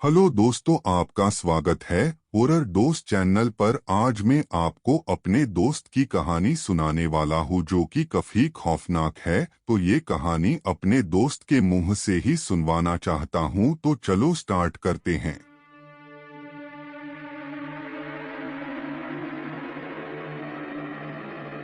Hello दोस्तों, आपका स्वागत है हॉरर दोस्त चैनल पर। आज मैं आपको अपने दोस्त की कहानी सुनाने वाला हूँ जो कि काफी खौफनाक है। तो ये कहानी अपने दोस्त के मुंह से ही सुनवाना चाहता हूँ, तो चलो स्टार्ट करते हैं।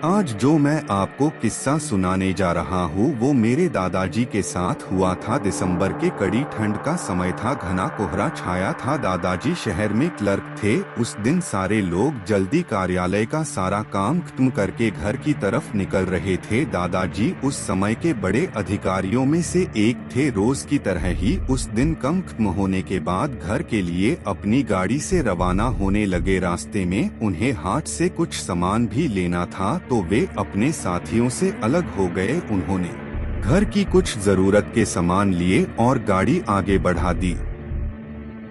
आज जो मैं आपको किस्सा सुनाने जा रहा हूँ वो मेरे दादाजी के साथ हुआ था। दिसंबर के कड़ी ठंड का समय था, घना कोहरा छाया था। दादाजी शहर में क्लर्क थे। उस दिन सारे लोग जल्दी कार्यालय का सारा काम खत्म करके घर की तरफ निकल रहे थे। दादाजी उस समय के बड़े अधिकारियों में से एक थे। रोज की तरह ही उस दिन काम खत्म होने के बाद घर के लिए अपनी गाड़ी से रवाना होने लगे। रास्ते में उन्हें हाट से कुछ सामान भी लेना था, तो वे अपने साथियों से अलग हो गए। उन्होंने घर की कुछ जरूरत के सामान लिए और गाड़ी आगे बढ़ा दी।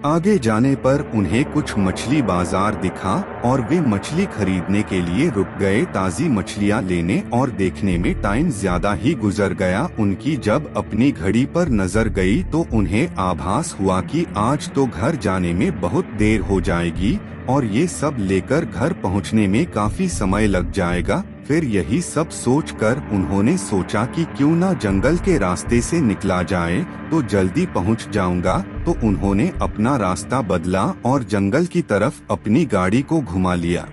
आगे जाने पर उन्हें कुछ मछली बाजार दिखा और वे मछली खरीदने के लिए रुक गए। ताजी मछलियां लेने और देखने में टाइम ज्यादा ही गुजर गया। उनकी जब अपनी घड़ी पर नजर गई तो उन्हें आभास हुआ कि आज तो घर जाने में बहुत देर हो जाएगी और ये सब लेकर घर पहुंचने में काफी समय लग जाएगा। फिर यही सब सोचकर उन्होंने सोचा कि क्यों ना जंगल के रास्ते से निकला जाए, तो जल्दी पहुंच जाऊंगा। तो उन्होंने अपना रास्ता बदला और जंगल की तरफ अपनी गाड़ी को घुमा लिया।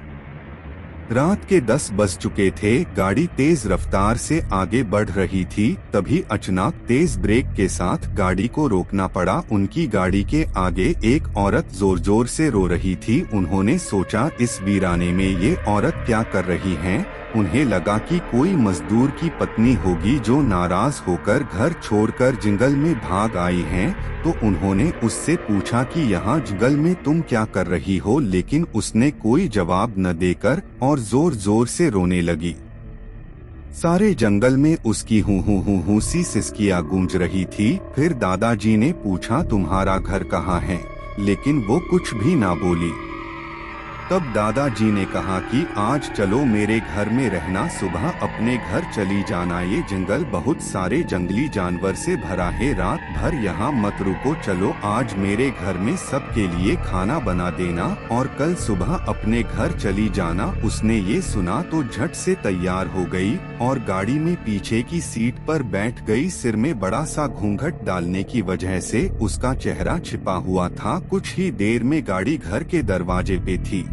रात के 10 बज चुके थे। गाड़ी तेज रफ्तार से आगे बढ़ रही थी। तभी अचानक तेज ब्रेक के साथ गाड़ी को रोकना पड़ा। उनकी गाड़ी के आगे एक औरत जोर जोर से रो रही थी। उन्होंने सोचा, इस वीराने में ये औरत क्या कर रही है। उन्हें लगा कि कोई मजदूर की पत्नी होगी जो नाराज होकर घर छोड़कर जंगल में भाग आई है। तो उन्होंने उससे पूछा कि यहाँ जंगल में तुम क्या कर रही हो, लेकिन उसने कोई जवाब न देकर और जोर जोर से रोने लगी। सारे जंगल में उसकी हूँ सी सिसकियाँ गूंज रही थी। फिर दादाजी ने पूछा, तुम्हारा घर कहाँ है, लेकिन वो कुछ भी ना बोली। तब दादाजी ने कहा कि आज चलो मेरे घर में रहना, सुबह अपने घर चली जाना। ये जंगल बहुत सारे जंगली जानवर से भरा है, रात भर यहाँ मत रुको। चलो आज मेरे घर में सबके लिए खाना बना देना और कल सुबह अपने घर चली जाना। उसने ये सुना तो झट से तैयार हो गई और गाड़ी में पीछे की सीट पर बैठ गई। सिर में बड़ा सा घूंघट डालने की वजह से उसका चेहरा छिपा हुआ था। कुछ ही देर में गाड़ी घर के दरवाजे पे थी।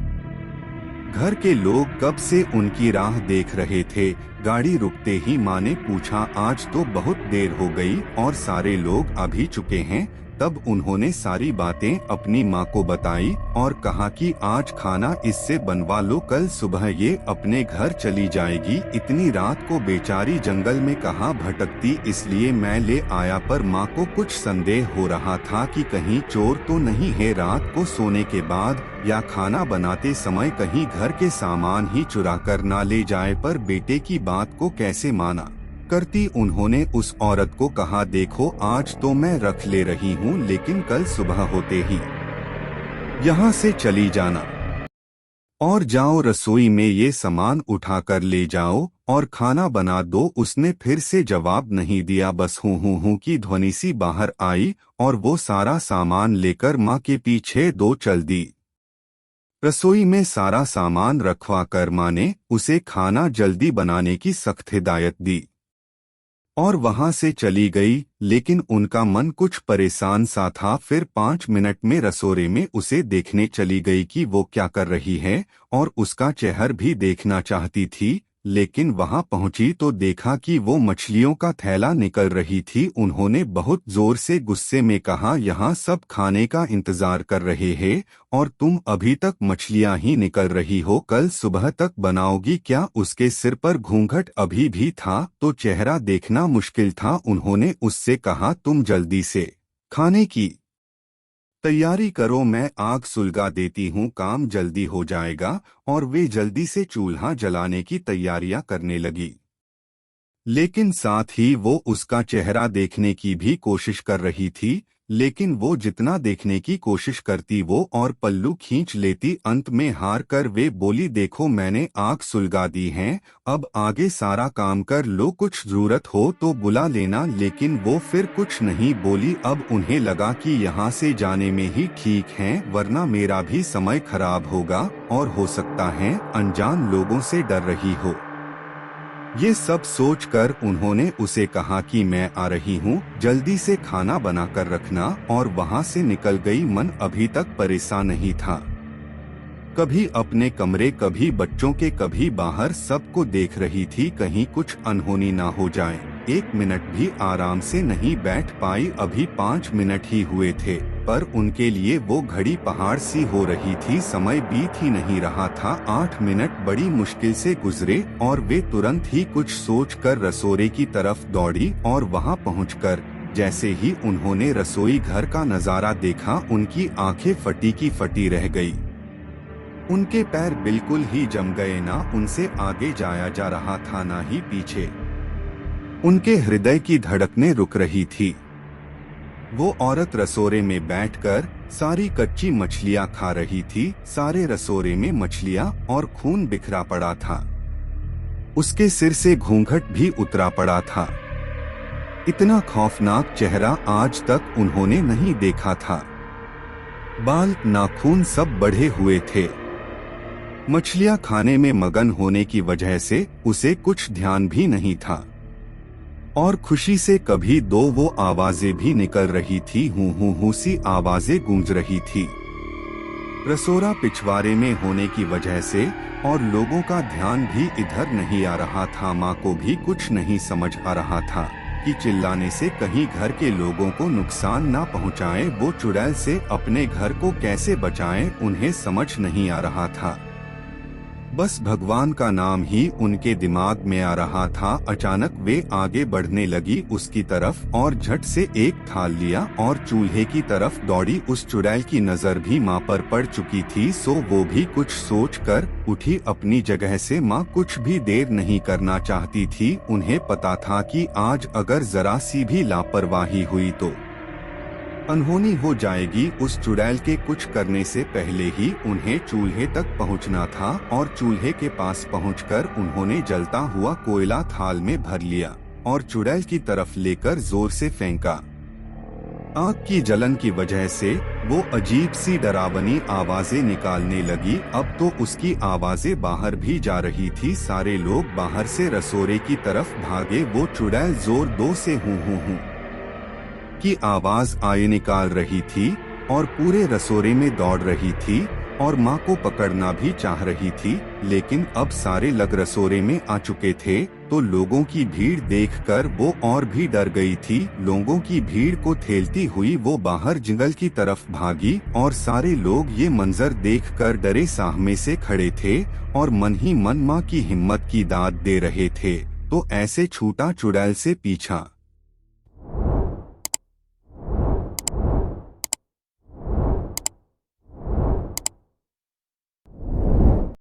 घर के लोग कब से उनकी राह देख रहे थे। गाड़ी रुकते ही माँ ने पूछा, आज तो बहुत देर हो गई और सारे लोग आ भी चुके हैं। तब उन्होंने सारी बातें अपनी माँ को बताई और कहा कि आज खाना इससे बनवा लो, कल सुबह ये अपने घर चली जाएगी। इतनी रात को बेचारी जंगल में कहाँ भटकती, इसलिए मैं ले आया। पर माँ को कुछ संदेह हो रहा था कि कहीं चोर तो नहीं है, रात को सोने के बाद या खाना बनाते समय कहीं घर के सामान ही चुरा कर ना ले जाए। पर बेटे की बात को कैसे माना करती। उन्होंने उस औरत को कहा, देखो आज तो मैं रख ले रही हूँ, लेकिन कल सुबह होते ही यहाँ से चली जाना और जाओ रसोई में ये सामान उठा कर ले जाओ और खाना बना दो। उसने फिर से जवाब नहीं दिया, बस हूँ की ध्वनि सी बाहर आई और वो सारा सामान लेकर माँ के पीछे दो चल दी। रसोई में सारा सामान रखवा कर माँ ने उसे खाना जल्दी बनाने की सख्त हिदायत दी और वहां से चली गई। लेकिन उनका मन कुछ परेशान सा था। फिर 5 मिनट में रसोई में उसे देखने चली गई कि वो क्या कर रही है और उसका चेहरा भी देखना चाहती थी। लेकिन वहां पहुंची तो देखा कि वो मछलियों का थैला निकल रही थी। उन्होंने बहुत जोर से गुस्से में कहा, यहाँ सब खाने का इंतजार कर रहे हैं और तुम अभी तक मछलियां ही निकल रही हो, कल सुबह तक बनाओगी क्या। उसके सिर पर घूंघट अभी भी था तो चेहरा देखना मुश्किल था। उन्होंने उससे कहा, तुम जल्दी से खाने की तैयारी करो, मैं आग सुलगा देती हूँ, काम जल्दी हो जाएगा। और वे जल्दी से चूल्हा जलाने की तैयारियां करने लगी। लेकिन साथ ही वो उसका चेहरा देखने की भी कोशिश कर रही थी। लेकिन वो जितना देखने की कोशिश करती वो और पल्लू खींच लेती। अंत में हार कर वे बोली, देखो मैंने आग सुलगा दी है, अब आगे सारा काम कर लो, कुछ जरूरत हो तो बुला लेना। लेकिन वो फिर कुछ नहीं बोली। अब उन्हें लगा कि यहाँ से जाने में ही ठीक है, वरना मेरा भी समय खराब होगा और हो सकता है अनजान लोगों से डर रही हो। ये सब सोचकर उन्होंने उसे कहा कि मैं आ रही हूँ, जल्दी से खाना बना कर रखना, और वहाँ से निकल गई। मन अभी तक परेशान नहीं था, कभी अपने कमरे, कभी बच्चों के, कभी बाहर, सबको देख रही थी कहीं कुछ अनहोनी ना हो जाए। 1 मिनट भी आराम से नहीं बैठ पाई। अभी 5 मिनट ही हुए थे, पर उनके लिए वो घड़ी पहाड़ सी हो रही थी। समय बीत ही नहीं रहा था। 8 मिनट बड़ी मुश्किल से गुजरे और वे तुरंत ही कुछ सोचकर रसोई की तरफ दौड़ी। और वहां पहुंचकर जैसे ही उन्होंने रसोई घर का नजारा देखा, उनकी आंखें फटी की फटी रह गई। उनके पैर बिल्कुल ही जम गए, ना उनसे आगे जाया जा रहा था ना ही पीछे। उनके हृदय की धड़कनें रुक रही थी। वो औरत रसोरे में बैठकर सारी कच्ची मछलियां खा रही थी। सारे रसोरे में मछलियां और खून बिखरा पड़ा था। उसके सिर से घूंघट भी उतरा पड़ा था। इतना खौफनाक चेहरा आज तक उन्होंने नहीं देखा था। बाल, नाखून सब बढ़े हुए थे। मछलियां खाने में मगन होने की वजह से उसे कुछ ध्यान भी नहीं था, और खुशी से कभी दो वो आवाजें भी निकल रही थी, हूं सी आवाजें गूंज रही थी। रसोरा पिछवाड़े में होने की वजह से और लोगों का ध्यान भी इधर नहीं आ रहा था। माँ को भी कुछ नहीं समझ आ रहा था कि चिल्लाने से कहीं घर के लोगों को नुकसान ना पहुँचाए। वो चुड़ैल से अपने घर को कैसे बचाएं, उन्हें समझ नहीं आ रहा था। बस भगवान का नाम ही उनके दिमाग में आ रहा था। अचानक वे आगे बढ़ने लगी उसकी तरफ और झट से एक थाल लिया और चूल्हे की तरफ दौड़ी। उस चुड़ैल की नजर भी माँ पर पड़ चुकी थी, सो वो भी कुछ सोचकर उठी अपनी जगह से। माँ कुछ भी देर नहीं करना चाहती थी। उन्हें पता था कि आज अगर जरा सी भी लापरवाही हुई तो अनहोनी हो जाएगी। उस चुड़ैल के कुछ करने से पहले ही उन्हें चूल्हे तक पहुंचना था, और चूल्हे के पास पहुंचकर उन्होंने जलता हुआ कोयला थाल में भर लिया और चुड़ैल की तरफ लेकर जोर से फेंका। आग की जलन की वजह से वो अजीब सी डरावनी आवाजें निकालने लगी। अब तो उसकी आवाजें बाहर भी जा रही थी। सारे लोग बाहर से रसोरे की तरफ भागे। वो चुड़ैल जोर से हूं की आवाज आए निकाल रही थी और पूरे रसोरे में दौड़ रही थी और माँ को पकड़ना भी चाह रही थी। लेकिन अब सारे लग रसोरे में आ चुके थे, तो लोगों की भीड़ देखकर वो और भी डर गई थी। लोगों की भीड़ को ठेलती हुई वो बाहर जंगल की तरफ भागी, और सारे लोग ये मंजर देखकर डरे सहमे से खड़े थे और मन ही मन माँ की हिम्मत की दाद दे रहे थे। तो ऐसे छूटा चुड़ैल से पीछा।